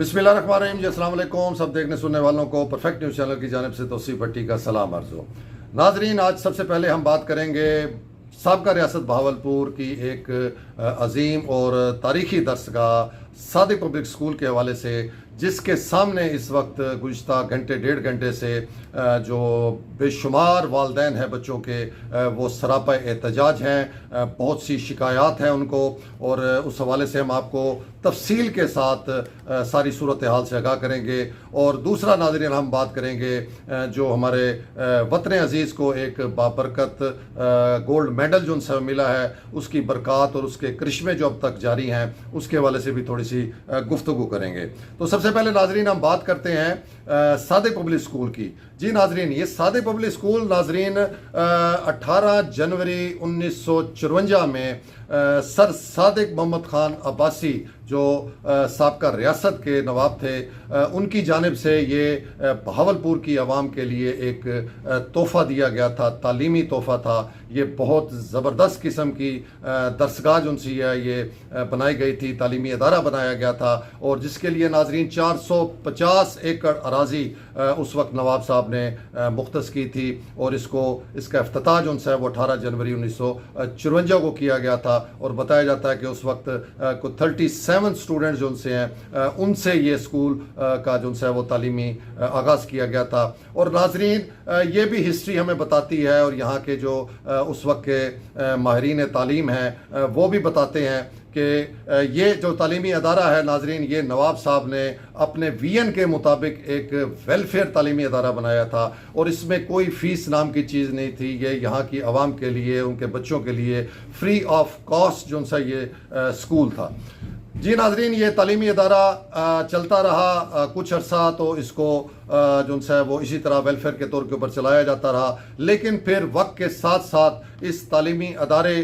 बिस्मिल्लाहिर्रहमानिर्रहीम जी, अस्सलाम वालेकुम। सब देखने सुनने वालों को परफेक्ट न्यूज़ चैनल की जानिब से तौसीफ भट्टी का सलाम अर्ज़ हो। नाजरीन, आज सबसे पहले हम बात करेंगे साबका रियासत बहावलपुर की एक अजीम और तारीखी दरसगाह सादिक पब्लिक स्कूल के हवाले से, जिसके सामने इस वक्त गुज़िश्ता घंटे डेढ़ घंटे से जो बेशुमार वालदैन हैं बच्चों के, वो सरापा एहतजाज हैं। बहुत सी शिकायत हैं उनको, और उस हवाले से हम आपको तफसील के साथ सारी सूरत हाल से आगाह करेंगे। और दूसरा नाज़रीन, हम बात करेंगे जो हमारे वतन अज़ीज़ को एक बाबरकत गोल्ड मेडल जो उनसे मिला है, उसकी बरक़ात और उसके करिश्मे जो अब तक जारी हैं, उसके हवाले से भी थोड़ी सी गुफ्तगू करेंगे। तो सबसे पहले नाजरीन हम बात करते हैं सादिक पब्लिक स्कूल की। जी नाजरीन, ये सादिक पब्लिक स्कूल नाजरीन 18 जनवरी 1954 में सर सादिक मोहम्मद खान अब्बासी जो साबका रियासत के नवाब थे, उनकी जानिब से ये बहावलपुर की आवाम के लिए एक तोहफ़ा दिया गया था, तालीमी तोहफ़ा था। ये बहुत ज़बरदस्त किस्म की दरसगाह जो सी है ये बनाई गई थी, तालीमी अदारा बनाया गया था, और जिसके लिए नाजरीन 450 एकड़ अराजी उस वक्त नवाब साहब ने मुख्तस की थी। और इसका इफ्तिताह जो है वो 18 जनवरी 1954 को किया गया था। और बताया जाता है कि उस वक्त को 37 स्टूडेंट्स जो उनसे हैं, उनसे ये स्कूल का जो है वो तालीमी आगाज़ किया गया था। और नाजरीन, ये भी हिस्ट्री हमें बताती है, और यहाँ के जो उस वक्त के माहिरीन तालीम हैं वो भी बताते हैं कि ये जो तालीमी अदारा है नाजरीन, ये नवाब साहब ने अपने वीएन के मुताबिक एक वेलफेयर तालीमी अदारा बनाया था, और इसमें कोई फ़ीस नाम की चीज़ नहीं थी। ये यहाँ की आवाम के लिए, उनके बच्चों के लिए फ्री ऑफ कॉस्ट जो सा ये स्कूल था। जी नाजरीन, ये तालीमी अदारा चलता रहा कुछ अर्सा, तो इसको जो है वो इसी तरह वेलफेयर के तौर के ऊपर चलाया जाता रहा। लेकिन फिर वक्त के साथ साथ इस तालीमी अदारे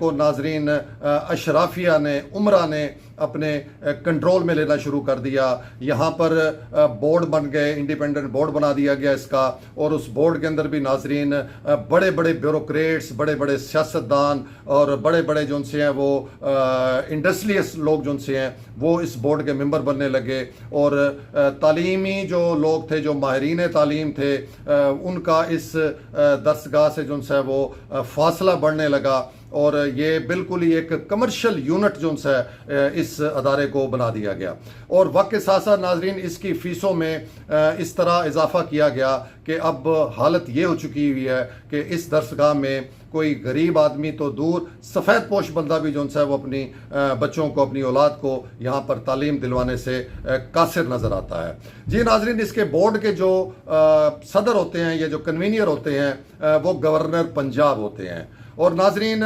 को नाजरीन अशराफिया ने, उमरा ने अपने कंट्रोल में लेना शुरू कर दिया। यहाँ पर बोर्ड बन गए, इंडिपेंडेंट बोर्ड बना दिया गया इसका, और उस बोर्ड के अंदर भी नाजरीन बड़े बड़े ब्यूरोक्रेट्स, बड़े बड़े सियासतदान और बड़े बड़े जो से हैं वो इंडस्ट्रियलिस्ट लोग जो से हैं वो इस बोर्ड के मेंबर बनने लगे। और तालीमी जो लोग थे, जो माहिरीन तालीम थे, उनका इस दरसगाह से जो है वो फासला बढ़ने लगा, और ये बिल्कुल ही एक कमर्शियल यूनिट जो है इस अदारे को बना दिया गया। और वक्त के साथ साथ नाजरीन इसकी फ़ीसों में इस तरह इजाफा किया गया कि अब हालत ये हो चुकी हुई है कि इस दरसगाह में कोई गरीब आदमी तो दूर, सफ़ेद पोश बंदा भी जो है वो अपनी बच्चों को, अपनी औलाद को यहाँ पर तालीम दिलवाने से कासिर नज़र आता है। जी नाजरीन, इसके बोर्ड के जो सदर होते हैं, ये जो कन्वीनियर होते हैं, वो गवर्नर पंजाब होते हैं। और नाजरीन,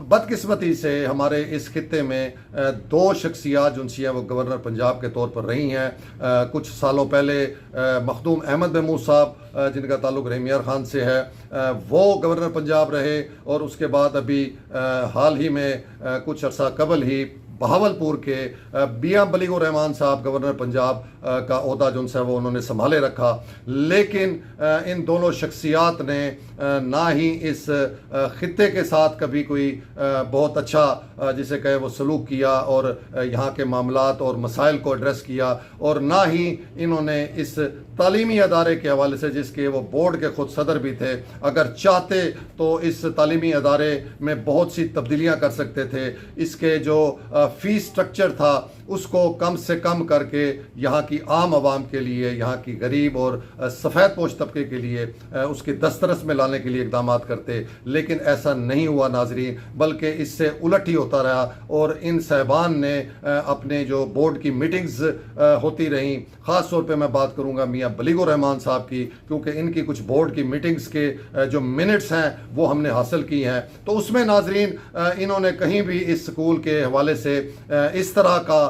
बदकिस्मती से हमारे इस खित्ते में दो शख्सियात जो हैं वो गवर्नर पंजाब के तौर पर रही हैं। कुछ सालों पहले मखदूम अहमद महमूद साहब, जिनका ताल्लुक़ रहीम यार ख़ान से है, वो गवर्नर पंजाब रहे। और उसके बाद अभी हाल ही में कुछ अर्सा कबल ही बहावलपुर के मियां बलीगुर रहमान साहब गवर्नर पंजाब का ओहदा जो है वो उन्होंने संभाले रखा। लेकिन इन दोनों शख्सियात ने ना ही इस खित्ते के साथ कभी कोई बहुत अच्छा जिसे कहे वो सलूक किया, और यहाँ के मामलात और मसाइल को एड्रेस किया, और ना ही इन्होंने इस तालीमी अदारे के हवाले से, जिसके वो बोर्ड के खुद सदर भी थे, अगर चाहते तो इस तालीमी अदारे में बहुत सी तब्दीलियाँ कर सकते थे। इसके जो फ़ीस स्ट्रक्चर था उसको कम से कम करके यहाँ की आम आवाम के लिए, यहाँ की गरीब और सफ़ेद पोश तबके के लिए उसकी दस्तरस में लाने के लिए इकदाम करते। लेकिन ऐसा नहीं हुआ नाजरीन, बल्कि इससे उलट ही होता रहा। और इन साहबान ने अपने जो बोर्ड की मीटिंग्स होती रहीं, ख़ास तौर पे मैं बात करूँगा मियां बलीगुर रहमान साहब की, क्योंकि इनकी कुछ बोर्ड की मीटिंग्स के जो मिनट्स हैं वो हमने हासिल की हैं। तो उसमें नाजरीन इन्होंने कहीं भी इस स्कूल के हवाले से इस तरह का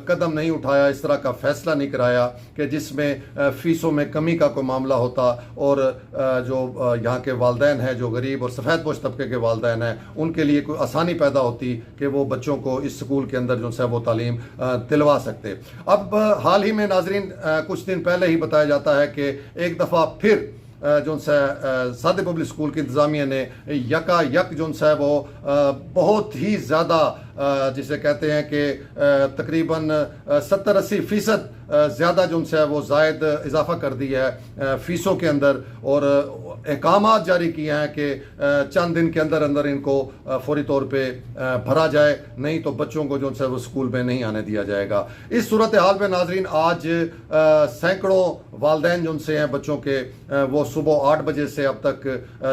कदम नहीं उठाया, इस तरह का फैसला नहीं कराया कि जिसमें फ़ीसों में कमी का कोई मामला होता, और जो यहाँ के वालदैन हैं, जो गरीब और सफ़ेद पोश तबके के वालदैन हैं, उनके लिए कोई आसानी पैदा होती कि वो बच्चों को इस स्कूल के अंदर जो है वो तालीम दिलवा सकते। अब हाल ही में नाजरीन कुछ दिन पहले ही बताया जाता है कि एक दफ़ा फिर जो सादे पब्लिक स्कूल की इंतज़ामिया ने यका यक जो है वो बहुत ही ज़्यादा जिसे कहते हैं कि तकरीबन 70-80% ज़्यादा जो है वो जायद इजाफा कर दिया है फ़ीसों के अंदर, और अहकामात जारी किए हैं कि चंद दिन के अंदर अंदर इनको फौरी तौर पे भरा जाए, नहीं तो बच्चों को जो है वो स्कूल में नहीं आने दिया जाएगा। इस सूरत हाल में नाजरीन आज सैकड़ों वालदैन जो से हैं बच्चों के वो सुबह 8 बजे से अब तक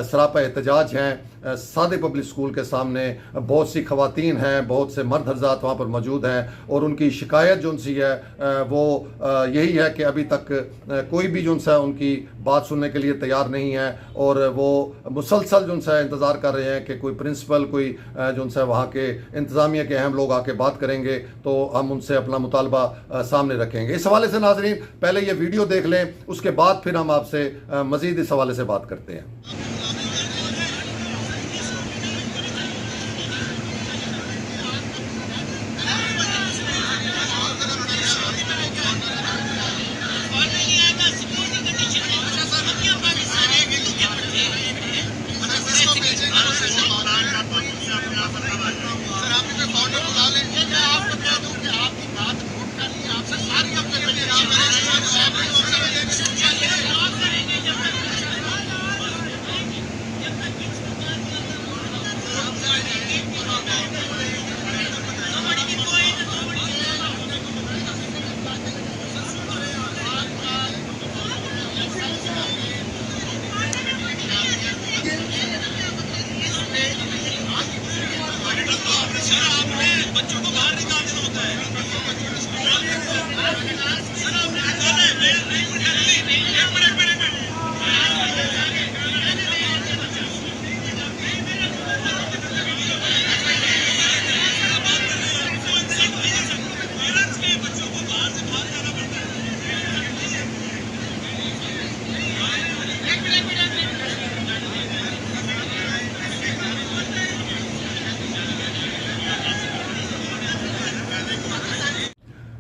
सरापा एहतजाज हैं सादे पब्लिक स्कूल के सामने। बहुत सी खवातीन हैं, बहुत से मर्द हज़रात वहाँ पर मौजूद हैं, और उनकी शिकायत जो सी है वो यही है कि अभी तक कोई भी जो है उनकी बात सुनने के लिए तैयार नहीं है, और वो मुसलसल जो है इंतज़ार कर रहे हैं कि कोई प्रिंसिपल, कोई जो है वहाँ के इंतज़ामिया के अहम लोग आके बात करेंगे तो हम उनसे अपना मुतालबा सामने रखेंगे। इस हवाले से नाजरीन पहले ये वीडियो देख लें, उसके बाद फिर हम आपसे मज़ीद इस हवाले से बात करते हैं। बच्चों को बाहर निकालना होता है।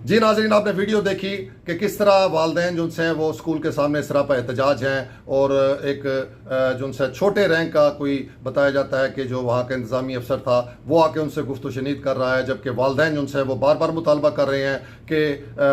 जी नाज़रीन, आपने वीडियो देखी कि किस तरह वालदैन जो हैं वो स्कूल के सामने सरापा एहतजाज हैं, और एक जो है छोटे रैंक का कोई बताया जाता है कि जो वहाँ का इंतज़ामी अफसर था वो आके उनसे गुफ्तगू शनीद कर रहा है, जबकि वालदैन जो है वो बार बार मुतालबा कर रहे हैं कि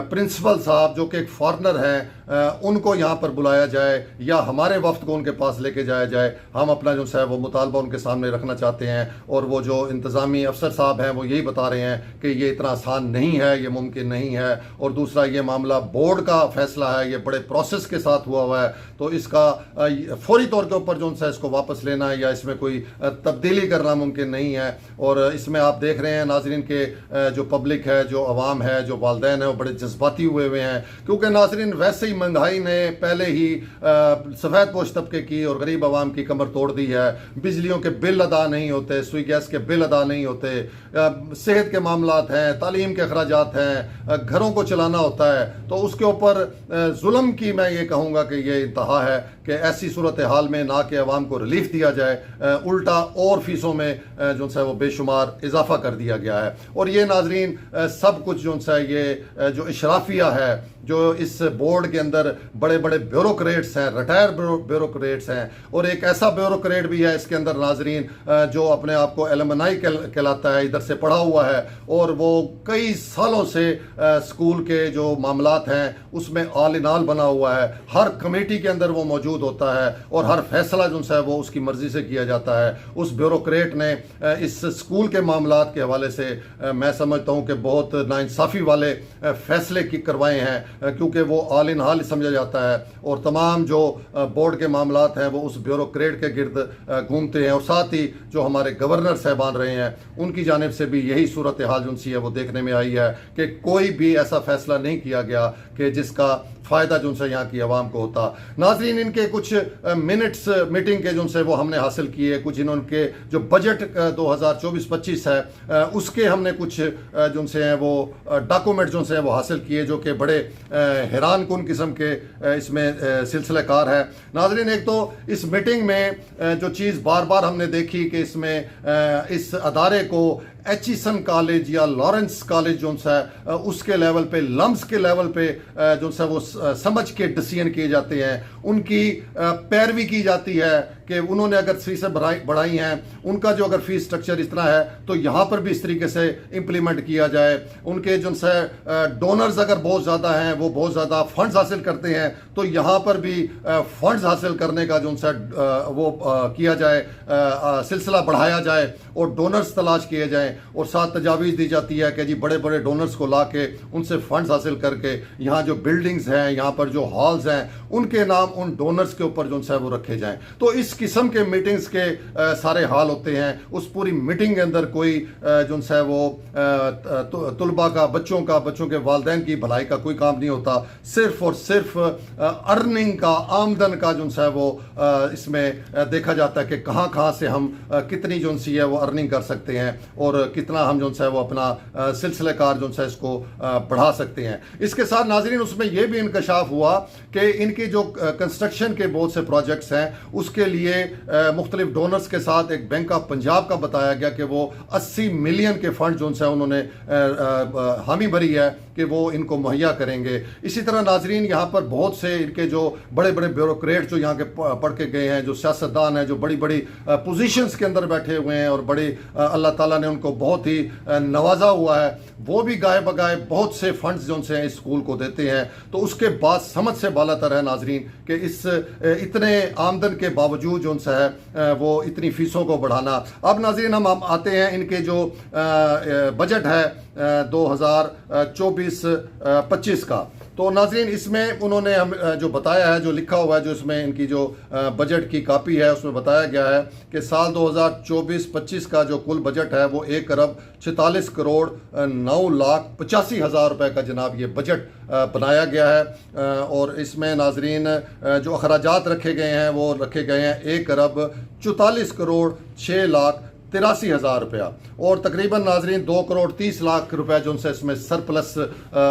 प्रिंसिपल साहब जो कि एक फॉरनर हैं उनको यहाँ पर बुलाया जाए या हमारे वफ्द को उनके पास लेके जाया जाए। हम अपना जो है वो मुतालबा उनके सामने रखना चाहते हैं, और वो जो इंतज़ामी अफसर साहब हैं वो यही बता रहे हैं कि ये इतना आसान नहीं है, ये मुमकिन नहीं है, और दूसरा ये मामला बोर्ड का फैसला है, ये बड़े प्रोसेस के साथ हुआ है, तो इसका फौरी तौर के ऊपर जो है इसको वापस लेना है या इसमें कोई तब्दीली करना मुमकिन नहीं है। और इसमें आप देख रहे हैं नाजरीन के जो पब्लिक है, जो अवाम है, जो वालदैन है, वो बड़े जज्बाती हुए हुए हैं, क्योंकि नाजरीन वैसे ही महंगाई ने पहले ही सफ़ेद पोश तबके की और गरीब आवाम की कमर तोड़ दी है। बिजलियों के बिल अदा नहीं होते, सुई गैस के बिल अदा नहीं होते, सेहत के मामलात हैं, तालीम के अखराजात हैं, घरों को चलाना होता है, तो उसके ऊपर जुल्म की मैं ये कहूँगा कि ये इंतहा है कि ऐसी सूरत हाल में ना कि अवाम को रिलीफ दिया जाए, उल्टा और फीसों में जो है वो बेशुमार इजाफा कर दिया गया है। और ये नाजरीन सब कुछ जो है ये जो इशराफिया है, जो इस बोर्ड के अंदर बड़े बड़े ब्यूरोक्रेट्स हैं, रिटायर ब्यूरोक्रेट्स हैं, और एक ऐसा ब्यूरोक्रेट भी है इसके अंदर नाजरीन जो अपने आप को एलमनाई कहलाता है, इधर से पढ़ा हुआ है, और वो कई सालों से स्कूल के जो मामलात हैं उसमें आल इन आल बना हुआ है। हर कमेटी के अंदर वो मौजूद होता है और हर फैसला जो है वो उसकी मर्जी से किया जाता है। उस ब्यूरोक्रेट ने इस स्कूल के मामलात के हवाले से मैं समझता हूँ कि बहुत नाइंसाफ़ी वाले फैसले करवाए हैं, क्योंकि वो आल इन हाल समझा जाता है, और तमाम जो बोर्ड के मामलात हैं वो उस ब्यूरोक्रेट के गिर्द घूमते हैं। और साथ ही जो हमारे गवर्नर साहबान रहे हैं उनकी जानिब से भी यही सूरत हाल जो सी है वो देखने में आई है कि कोई भी ऐसा फैसला नहीं किया गया कि जिसका फ़ायदा जो है यहाँ की आवाम को होता। नाजरीन, इनके कुछ मिनट्स मीटिंग के जो है वो हमने हासिल किए, कुछ इनके जो बजट 2024-25 है उसके हमने कुछ जो से हैं वो डॉक्यूमेंट जो है वो हासिल किए, जो कि बड़े हैरान कुन किस्म के इसमें सिलसिलेकार है। नाजरीन, एक तो इस मीटिंग में जो चीज़ बार बार हमने देखी कि इसमें इस अदारे को एचिसन कॉलेज या लॉरेंस कॉलेज जो है उसके लेवल पे, लम्स के लेवल पे जो है वो समझ के डिसीजन किए जाते हैं, उनकी पैरवी की जाती है कि उन्होंने अगर फीसें बढ़ाई हैं, उनका जो अगर फीस स्ट्रक्चर इस तरह है तो यहाँ पर भी इस तरीके से इम्प्लीमेंट किया जाए। उनके जो है डोनर्स अगर बहुत ज़्यादा हैं, वो बहुत ज़्यादा फंड्स हासिल करते हैं, तो यहाँ पर भी फंड्स हासिल करने का जो है वो किया जाए, सिलसिला बढ़ाया जाए और डोनर्स तलाश किए जाएं और साथ तजावीज़ दी जाती है कि जी बड़े बड़े डोनर्स को ला के उनसे फंड्स हासिल करके यहाँ जो बिल्डिंग्स हैं, यहाँ पर जो हॉल्स हैं, उनके नाम उन डोनर्स के ऊपर जो है वो रखे जाएं। तो इस किस्म के मीटिंग्स के सारे हाल होते हैं। उस पूरी मीटिंग के अंदर कोई जो है वो तुलबा का, बच्चों के वालिदैन की भलाई का कोई काम नहीं होता, सिर्फ और सिर्फ अर्निंग का, आमदन का जो है वो इसमें देखा जाता है कि कहाँ से हम कितनी जो सी है वो अर्निंग कर सकते हैं और कितना हम जो है वो अपना सिलसिलेकार जो है इसको बढ़ा सकते हैं। इसके साथ नाजरीन उसमें यह भी इंकशाफ हुआ कि इनकी जो कंस्ट्रक्शन के बहुत से प्रोजेक्ट्स हैं उसके लिए मुख्तलिफ डोनर्स के साथ एक बैंक ऑफ पंजाब का बताया गया कि वो 80 मिलियन के फंड जो है उन्होंने हामी भरी है कि वो इनको मुहैया करेंगे। इसी तरह नाजरीन यहाँ पर बहुत से इनके जो बड़े बड़े ब्यूरोक्रेट जो यहाँ के पढ़ के गए हैं, जो सियासतदान हैं, जो बड़ी बड़ी पोजीशंस के अंदर बैठे हुए हैं और बड़ी अल्लाह ताला ने उनको बहुत ही नवाजा हुआ है, वो भी गाए बगाए बहुत से फंड्स जो हैं इस स्कूल को देते हैं। तो उसके बाद समझ से बालातर है नाजरीन कि इस इतने आमदन के बावजूद जो है वो इतनी फीसों को बढ़ाना। अब नाजरीन हम आते हैं इनके जो बजट है 2024-25 का। तो नाज़रीन इसमें उन्होंने हम जो बताया है, जो लिखा हुआ है, जो इसमें इनकी जो बजट की कापी है उसमें बताया गया है कि साल 2024-25 का जो कुल बजट है वो 1,46,09,85,000 रुपए का जनाब ये बजट बनाया गया है। और इसमें नाजरीन जो अखराजात रखे गए हैं वो रखे गए हैं 1,44,06,83,000 रुपया और तकरीबन नाजरीन 2,30,00,000 रुपए जो उनसे इसमें सरप्लस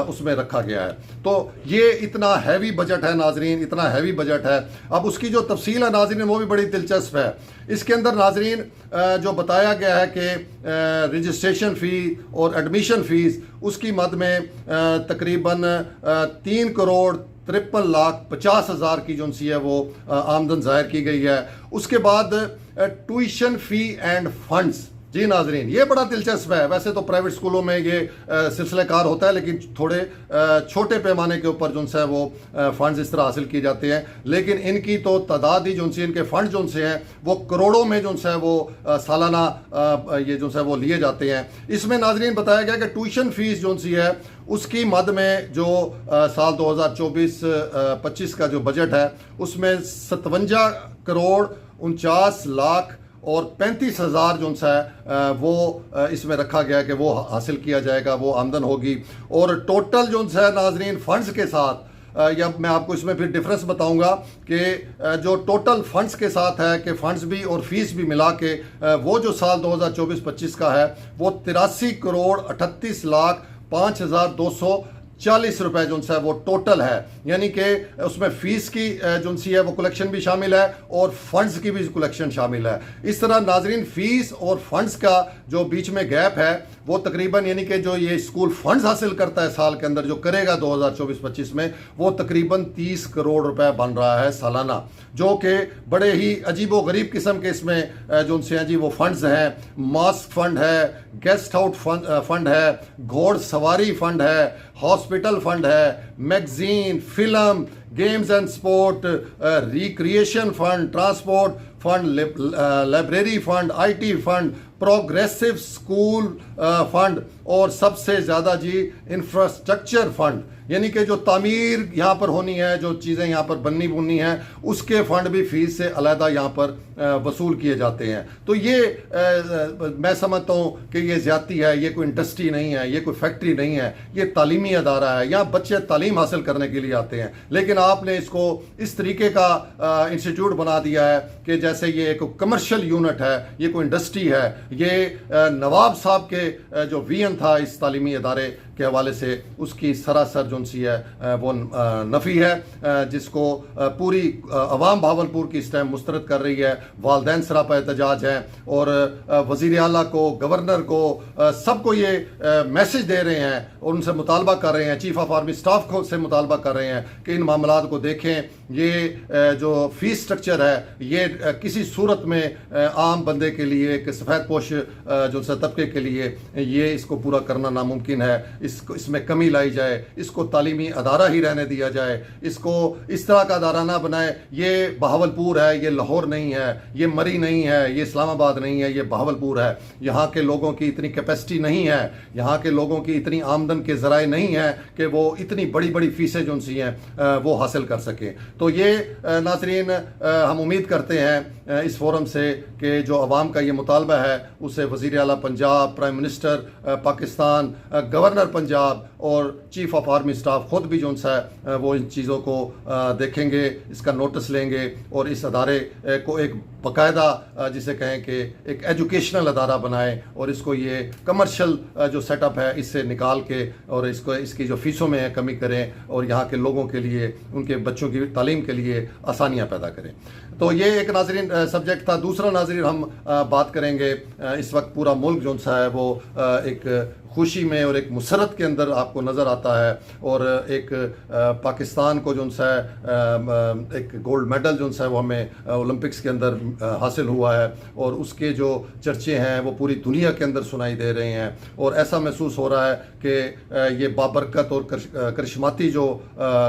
उसमें रखा गया है। तो ये इतना हैवी बजट है नाजरीन, इतना हैवी बजट है। अब उसकी जो तफसील है नाजरीन वो भी बड़ी दिलचस्प है। इसके अंदर नाजरीन जो बताया गया है कि रजिस्ट्रेशन फ़ी और एडमिशन फ़ीस उसकी मद में तकरीबन 3,53,50,000 की जो सी है वो आमदन ज़ाहिर की गई है। उसके बाद ट्यूशन फ़ी एंड फंड्स, जी नाजरीन ये बड़ा दिलचस्प है। वैसे तो प्राइवेट स्कूलों में ये सिलसिलेकार होता है, लेकिन थोड़े छोटे पैमाने के ऊपर जो है वो फंड्स इस तरह हासिल किए जाते हैं, लेकिन इनकी तो तादाद ही जो सी, इनके फंड जो से हैं वो करोड़ों में जो है वो सालाना ये जो है वो लिए जाते हैं। इसमें नाजरीन बताया गया कि ट्यूशन फीस जो सी है उसकी मद में जो साल 2024-25 का जो बजट है उसमें 57,49,35,000 जो है वो इसमें रखा गया कि वो हासिल किया जाएगा, वो आमदन होगी। और टोटल जो है नाजरीन फंड्स के साथ या मैं आपको इसमें फिर डिफरेंस बताऊंगा कि जो टोटल फंड्स के साथ है कि फंड्स भी और फीस भी मिला के वो जो साल 2024-25 का है वो 83,38,05,240 रुपए जो है वो टोटल है। यानी कि उसमें फीस की जो सी है वो कलेक्शन भी शामिल है और फंड्स की भी कलेक्शन शामिल है। इस तरह नाजरीन फीस और फंड्स का जो बीच में गैप है वो तकरीबन, यानी कि जो ये स्कूल फंड्स हासिल करता है साल के अंदर, जो करेगा 2024-25 में, वो तकरीबन 30 करोड़ रुपए बन रहा है सालाना, जो कि बड़े ही अजीबो गरीब किस्म के इसमें जो उनसे हैं जी वो फंड्स हैं। मास्क फंड है, गेस्ट हाउस फंड है, घोड़ सवारी फंड है, हॉस्पिटल फंड है, magazine, film, games and sport, recreation fund, transport fund, library fund, IT fund, progressive school fund और सबसे ज़्यादा जी इंफ्रास्ट्रक्चर फंड, यानी कि जो तामीर यहाँ पर होनी है, जो चीज़ें यहाँ पर बननी बुननी है, उसके फंड भी फीस से अलहदा यहाँ पर वसूल किए जाते हैं। तो ये मैं समझता हूँ कि ये ज़्यादती है, ये कोई इंडस्ट्री नहीं है, ये कोई फैक्ट्री नहीं है, ये तालीमी अदारा है। यहाँ बच्चे तालीम हासिल करने के लिए आते हैं, लेकिन आपने इसको इस तरीके का इंस्टीट्यूट बना दिया है कि जैसे ये एक कमर्शियल यूनिट है, ये कोई इंडस्ट्री है। ये नवाब साहब के जो विजन था इस तालीमी अदारे के हवाले से, उसकी सरासर जो सी है वो नफ़ी है, जिसको पूरी अवाम भावलपुर की इस टाइम मुस्तरद कर रही है। वालदैन सरापा एहतजाज है और वज़ीर आला को, गवर्नर को, सबको ये मैसेज दे रहे हैं और उनसे मुतालबा कर रहे हैं, चीफ ऑफ आर्मी स्टाफ को से मुतालबा कर रहे हैं कि इन मामलात को देखें। ये जो फीस स्ट्रक्चर है ये किसी सूरत में आम बंदे के लिए, एक सफ़ेद पोश जो तबके के लिए ये इसको पूरा करना नामुमकिन है। इसमें कमी लाई जाए, इसको तालीमी अदारा ही रहने दिया जाए, इसको इस तरह का अदारा ना बनाए। ये बहावलपुर है, ये लाहौर नहीं है, ये मरी नहीं है, ये इस्लामाबाद नहीं है, ये बहावलपुर है। यहाँ के लोगों की इतनी कैपेसिटी नहीं है, यहाँ के लोगों की इतनी आमदन के ज़राए नहीं है कि वो इतनी बड़ी बड़ी फीसें जो सी हैं वो हासिल कर सकें। तो ये नाज़रीन हम उम्मीद करते हैं इस फोरम से कि जो अवाम का ये मुतालबा है उसे वज़ीर आला Punjab, prime minister Pakistan, governor Punjab और चीफ ऑफ आर्मी स्टाफ खुद भी जो सा है वो इन चीज़ों को देखेंगे, इसका नोटिस लेंगे और इस अदारे को एक बाकायदा जिसे कहें कि एक एजुकेशनल अदारा बनाएं और इसको ये कमर्शियल जो सेटअप है इससे निकाल के और इसको इसकी जो फ़ीसों में है कमी करें और यहाँ के लोगों के लिए, उनके बच्चों की तालीम के लिए आसानियाँ पैदा करें। तो ये एक नाज़रीन सब्जेक्ट था। दूसरा नाज़रीन हम बात करेंगे, इस वक्त पूरा मुल्क जो सा है वो एक खुशी में और एक मुसरत के अंदर आपको नज़र आता है और एक पाकिस्तान को जो सा है एक गोल्ड मेडल जो सा है वो हमें ओलंपिक्स के अंदर हासिल हुआ है और उसके जो चर्चे हैं वो पूरी दुनिया के अंदर सुनाई दे रहे हैं और ऐसा महसूस हो रहा है कि ये बाबरकत और करिश्माती जो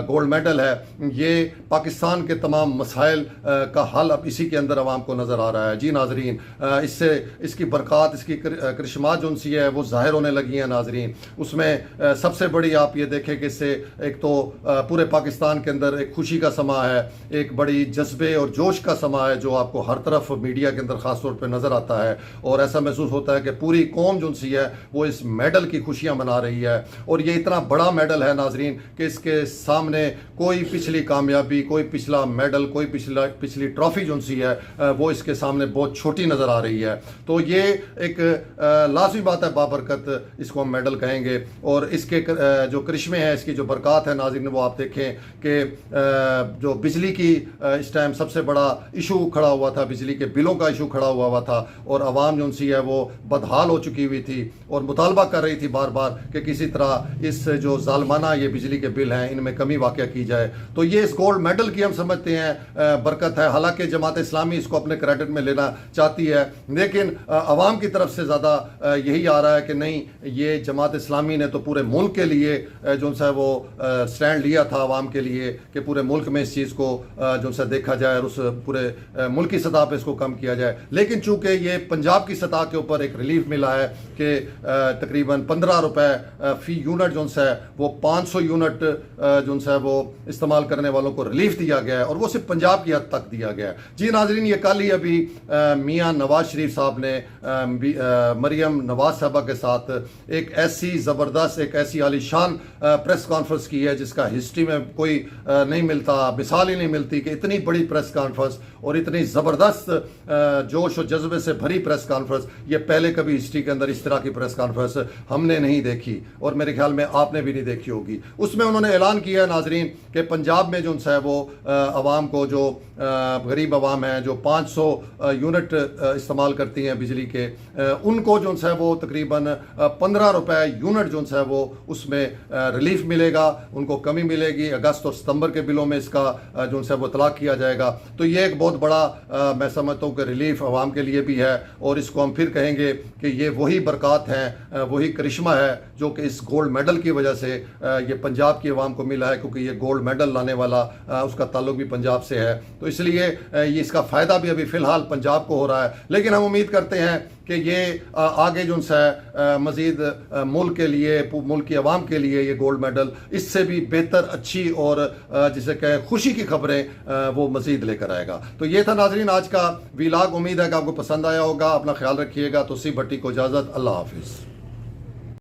गोल्ड मेडल है ये पाकिस्तान के तमाम मसाइल का हल अब इसी के अंदर आवाम को नज़र आ रहा है। जी नाजरीन, इससे इसकी बरक़ात, इसकी करिश्मात जो सी है वो ज़ाहिर होने लगी है नाजरीन। उसमें सबसे बड़ी आप ये देखें कि इससे एक तो पूरे पाकिस्तान के अंदर एक खुशी का समा है, एक बड़ी जज्बे और जोश का समा है जो आपको हर तरफ मीडिया के अंदर ख़ास तौर पे नज़र आता है और ऐसा महसूस होता है कि पूरी कौम जो सी है वो इस मेडल की खुशियाँ मना रही है और ये इतना बड़ा मेडल है नाजरीन कि इसके सामने कोई पिछली कामयाबी, कोई पिछला मेडल, कोई पिछली ट्रॉफी जो सी है वो इसके सामने बहुत छोटी नज़र आ रही है। तो ये एक लाजमी बात है, बाबरकत इसको हम मेडल कहेंगे और इसके जो करिश्मे हैं, इसकी जो बरक़ात है नाज़रीन वो आप देखें कि जो बिजली की इस टाइम सबसे बड़ा इशू खड़ा हुआ था, बिजली के बिलों का इशू खड़ा हुआ था और आवाम जो सी है वो बदहाल हो चुकी हुई थी और मुतालबा कर रही थी बार बार कि किसी तरह इस जो जालमाना ये बिजली के बिल हैं इनमें कमी वाक़या की जाए। तो ये इस गोल्ड मेडल की हम समझते हैं बरकत है। हालांकि जमात इस्लामी इसको अपने क्रेडिट में लेना चाहती है लेकिन अवाम की तरफ से ज़्यादा यही आ रहा है कि नहीं, ये जमात इस्लामी ने तो पूरे मुल्क के लिए जो सा वो स्टैंड लिया था अवाम के लिए कि पूरे मुल्क में इस चीज़ को जो सा देखा जाए और उस पूरे मुल्क की सतह पर इसको कम किया जाए। लेकिन चूंकि ये पंजाब की सतह के ऊपर एक रिलीफ मिला है कि तकरीबन 15 रुपए फ़ी यूनिट जो सा है वो 500 यूनिट जो सा है वो इस्तेमाल करने वालों को रिलीफ दिया गया है और वो सिर्फ पंजाब की हद तक दिया गया है। जी नाजरीन, ये कल ही अभी मियाँ नवाज शरीफ साहब ने मरियम नवाज साहबा के साथ एक ऐसी ज़बरदस्त, एक ऐसी आलीशान प्रेस कॉन्फ्रेंस की है जिसका हिस्ट्री में कोई नहीं मिलता, मिसाल ही नहीं मिलती कि इतनी बड़ी प्रेस कॉन्फ्रेंस और इतनी ज़बरदस्त जोश और जज्बे से भरी प्रेस कॉन्फ्रेंस ये पहले कभी हिस्ट्री के अंदर इस तरह की प्रेस कॉन्फ्रेंस हमने नहीं देखी और मेरे ख्याल में आपने भी नहीं देखी होगी। उसमें उन्होंने ऐलान किया है नाजरीन कि पंजाब में जो है वो आवाम को, जो गरीब आवाम है जो 500 यूनिट इस्तेमाल करती हैं बिजली के, उनको जो है वो तकरीबन 15 रुपए यूनिट जो है वो उसमें रिलीफ मिलेगा, उनको कमी मिलेगी। अगस्त और सितंबर के बिलों में इसका जो है वो इतलाक़ किया जाएगा। तो ये एक बहुत बड़ा मैं समझता हूँ कि रिलीफ आवाम के लिए भी है और इसको हम फिर कहेंगे कि ये वही बरक़ात हैं, वही करिश्मा है जो कि इस गोल्ड मेडल की वजह से ये पंजाब की आवाम को मिला है, क्योंकि ये गोल्ड मेडल लाने वाला उसका ताल्लुक भी पंजाब से है। तो इसलिए ये इसका फ़ायदा भी अभी फ़िलहाल पंजाब को हो रहा है, लेकिन हम उम्मीद करते हैं कि ये आगे जो है मज़ीद मुल्क के लिए, मुल्क की आवाम के लिए ये गोल्ड मेडल इससे भी बेहतर, अच्छी और जिसे कहें खुशी की खबरें वो मज़ीद लेकर आएगा। तो ये था नाजरीन आज का वीलाग। उम्मीद है कि आपको पसंद आया होगा। अपना ख्याल रखिएगा। तो सी भट्टी को इजाज़त। अल्लाह हाफिज़।